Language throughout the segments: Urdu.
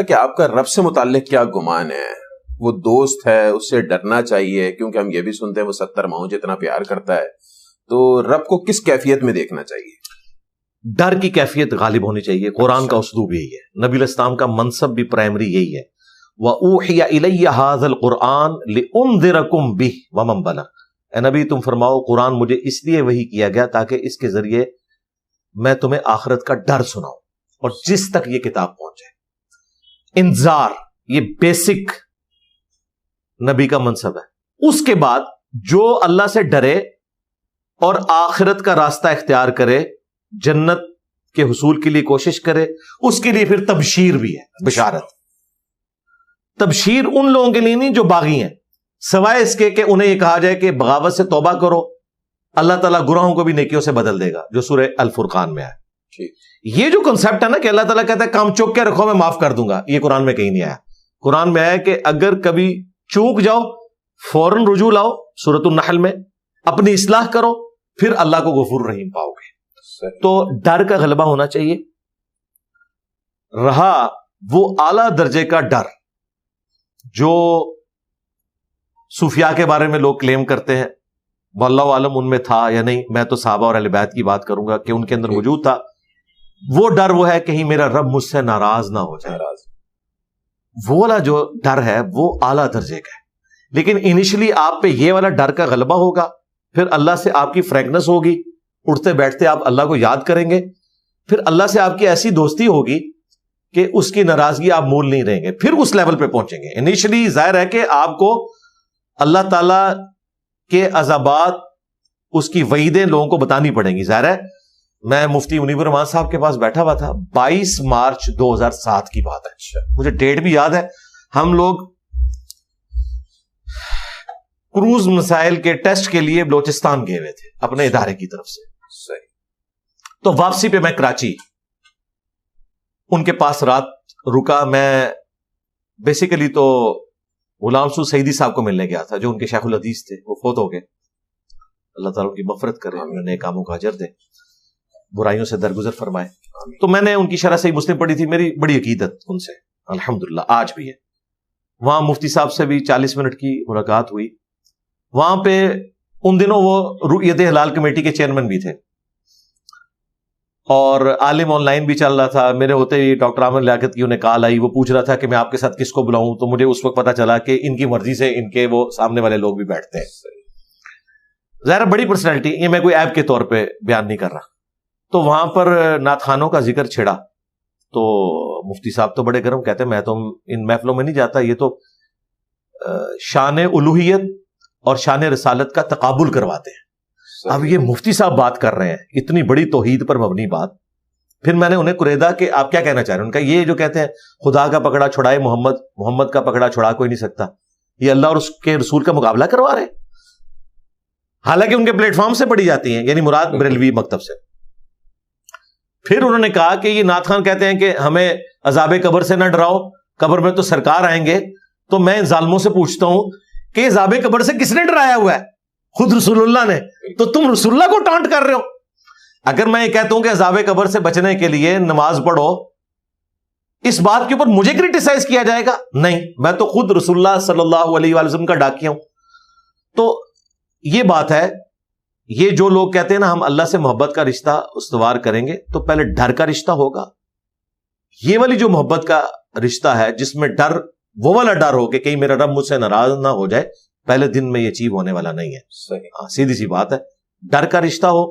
کہ آپ کا رب سے متعلق کیا گمان ہے؟ وہ دوست ہے، اس سے ڈرنا چاہیے، کیونکہ ہم یہ بھی سنتے ہیں وہ 70 ماؤں جتنا پیار کرتا ہے، تو رب کو کس کیفیت میں دیکھنا چاہیے؟ ڈر کی کیفیت غالب ہونی چاہیے. قرآن کا اسلوب یہی ہے، نبی علیہ السلام کا منصب بھی پرائمری یہی ہے. وَأُوحِيَ إِلَيَّ هَذَا الْقُرْآنُ لِأُنذِرَكُمْ بِهِ وَمَن بَلَغَ. اے نبی تم فرماؤ قرآن مجھے اس لیے وحی کیا گیا تاکہ اس کے ذریعے میں تمہیں آخرت کا ڈر سناؤں اور جس تک یہ کتاب پہنچے. انذار یہ بیسک نبی کا منصب ہے. اس کے بعد جو اللہ سے ڈرے اور آخرت کا راستہ اختیار کرے، جنت کے حصول کے لیے کوشش کرے، اس کے لیے پھر تبشیر بھی ہے، بشارت. تبشیر ان لوگوں کے لیے نہیں جو باغی ہیں، سوائے اس کے کہ انہیں یہ کہا جائے کہ بغاوت سے توبہ کرو، اللہ تعالیٰ گناہوں کو بھی نیکیوں سے بدل دے گا، جو سورہ الفرقان میں ہے. یہ جو کنسپٹ ہے نا کہ اللہ تعالیٰ کہتا ہے کام چوک کے رکھو میں معاف کر دوں گا، یہ قرآن میں کہیں نہیں آیا. قرآن میں آیا کہ اگر کبھی چوک جاؤ فوراً رجوع لاؤ، سورۃ النحل میں اپنی اصلاح کرو، پھر اللہ کو غفور رحیم پاؤ گے. تو ڈر کا غلبہ ہونا چاہیے. رہا وہ اعلیٰ درجے کا ڈر جو صوفیاء کے بارے میں لوگ کلیم کرتے ہیں، واللہ عالم ان میں تھا یا نہیں، میں تو صحابہ اور اہل بیت کی بات کروں گا کہ ان کے اندر موجود تھا. وہ ڈر وہ ہے کہیں میرا رب مجھ سے ناراض نہ ہو جائے. وہ والا جو ڈر ہے وہ اعلیٰ درجے کا ہے. لیکن انیشلی آپ پہ یہ والا ڈر کا غلبہ ہوگا، پھر اللہ سے آپ کی فرینکنس ہوگی، اٹھتے بیٹھتے آپ اللہ کو یاد کریں گے، پھر اللہ سے آپ کی ایسی دوستی ہوگی کہ اس کی ناراضگی آپ مول نہیں رہیں گے، پھر اس لیول پہ پہنچیں گے. انیشلی ظاہر ہے کہ آپ کو اللہ تعالی کے عذابات، اس کی وعیدیں لوگوں کو بتانی پڑیں گی. ظاہر ہے میں مفتی منیب الرحمان صاحب کے پاس بیٹھا ہوا تھا، 22 مارچ 2007 کی بات ہے، مجھے ڈیٹ بھی یاد ہے. ہم لوگ کروز مسائل کے ٹیسٹ کے لیے بلوچستان گئے ہوئے تھے اپنے ادارے کی طرف سے. تو واپسی پہ میں کراچی ان کے پاس رات رکا. میں بیسیکلی تو غلام سو سعیدی صاحب کو ملنے گیا تھا جو ان کے شیخ الحدیث تھے، وہ فوت ہو گئے، اللہ تعالیٰ ان کی مغفرت کرے، انہوں نے کاموں کا اجر دے، برائیوں سے درگزر فرمائے. تو میں نے ان کی شرح صحیح مسلم پڑھی تھی، میری بڑی عقیدت ان سے الحمدللہ آج بھی ہے. وہاں مفتی صاحب سے بھی 40 منٹ کی ملاقات ہوئی. وہاں پہ ان دنوں وہ رؤیت ہلال کمیٹی کے چیئرمین بھی تھے اور عالم آن لائن بھی چل رہا تھا. میرے ہوتے ہی ڈاکٹر عامر لیاقت کی انہیں کال آئی، وہ پوچھ رہا تھا کہ میں آپ کے ساتھ کس کو بلاؤں. تو مجھے اس وقت پتا چلا کہ ان کی مرضی سے ان کے وہ سامنے والے لوگ بھی بیٹھتے ہیں. ظاہر بڑی پرسنالٹی، یہ میں کوئی ایپ کے طور پہ بیان نہیں کر رہا. تو وہاں پر نعت خوانوں کا ذکر چھڑا تو مفتی صاحب تو بڑے گرم، کہتے ہیں میں تو ان محفلوں میں نہیں جاتا، یہ تو شان الوہیت اور شان رسالت کا تقابل کرواتے ہیں. اب یہ مفتی صاحب بات کر رہے ہیں اتنی بڑی توحید پر مبنی بات. پھر میں نے انہیں قریدا کہ آپ کیا کہنا چاہ رہے ہیں. ان کا یہ جو کہتے ہیں خدا کا پکڑا چھڑائے محمد، محمد کا پکڑا چھڑا کوئی نہیں سکتا، یہ اللہ اور اس کے رسول کا مقابلہ کروا رہے ہیں. حالانکہ ان کے پلیٹ فارم سے پڑھی جاتی ہیں، یعنی مراد بریلوی مکتب سے. پھر انہوں نے کہا کہ یہ نعت خان کہتے ہیں کہ ہمیں عذاب قبر سے نہ ڈراؤ، قبر میں تو سرکار آئیں گے. تو میں ان ظالموں سے پوچھتا ہوں کہ عذاب قبر سے کس نے ڈرایا ہوا ہے؟ خود رسول اللہ نے. تو تم رسول اللہ کو ٹانٹ کر رہے ہو. اگر میں یہ کہتا ہوں کہ عذاب قبر سے بچنے کے لیے نماز پڑھو، اس بات کے اوپر مجھے کرٹیسائز کیا جائے گا؟ نہیں، میں تو خود رسول اللہ صلی اللہ علیہ وآلہ وسلم کا ڈاکیا ہوں. تو یہ بات ہے. یہ جو لوگ کہتے ہیں نا ہم اللہ سے محبت کا رشتہ استوار کریں گے، تو پہلے ڈر کا رشتہ ہوگا. یہ والی جو محبت کا رشتہ ہے جس میں ڈر، وہ والا ڈر ہو کہ کہیں میرا رب مجھ سے ناراض نہ ہو جائے، پہلے دن میں یہ اچیو ہونے والا نہیں ہے. سیدھی سی بات ہے، ڈر کا رشتہ ہو.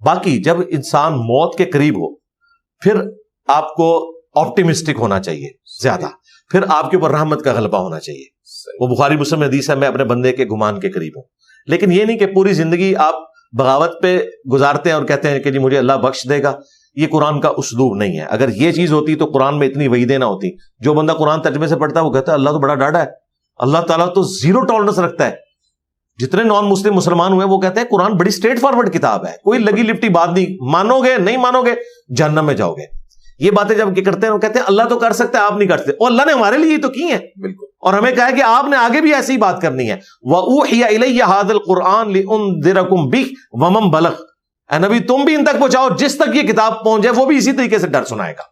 باقی جب انسان موت کے قریب ہو پھر آپ کو آپٹیمسٹک ہونا چاہیے زیادہ، پھر آپ کے اوپر رحمت کا غلبہ ہونا چاہیے. وہ بخاری مسلم حدیث ہے، میں اپنے بندے کے گمان کے قریب ہوں. لیکن یہ نہیں کہ پوری زندگی آپ بغاوت پہ گزارتے ہیں اور کہتے ہیں کہ جی مجھے اللہ بخش دے گا. یہ قرآن کا اسلوب نہیں ہے. اگر یہ چیز ہوتی تو قرآن میں اتنی وعیدیں نہ ہوتی. جو بندہ قرآن ترجمے سے پڑھتا ہے وہ کہتا ہے اللہ تو بڑا ڈاڈا ہے، اللہ تعالیٰ تو زیرو ٹالرنس رکھتا ہے. جتنے نان مسلم مسلمان ہوئے وہ کہتے ہیں قرآن بڑی اسٹریٹ فارورڈ کتاب ہے، کوئی لگی لپٹی بات نہیں، مانو گے نہیں مانو گے جہنم میں جاؤ گے. یہ باتیں جب کرتے ہیں وہ کہتے ہیں اللہ تو کر سکتا ہے آپ نہیں کر سکتے، اور اللہ نے ہمارے لیے تو کی ہیں بالکل، اور ہمیں کہا ہے کہ آپ نے آگے بھی ایسی بات کرنی ہے. وَأُوحِيَ إِلَيَّ هَذَا الْقُرْآنُ لِأُنذِرَكُمْ بِهِ وَمَن بَلَغَ. اے نبی تم بھی ان تک پہنچاؤ، جس تک یہ کتاب پہنچ جائے وہ بھی اسی طریقے سے ڈر سنائے گا.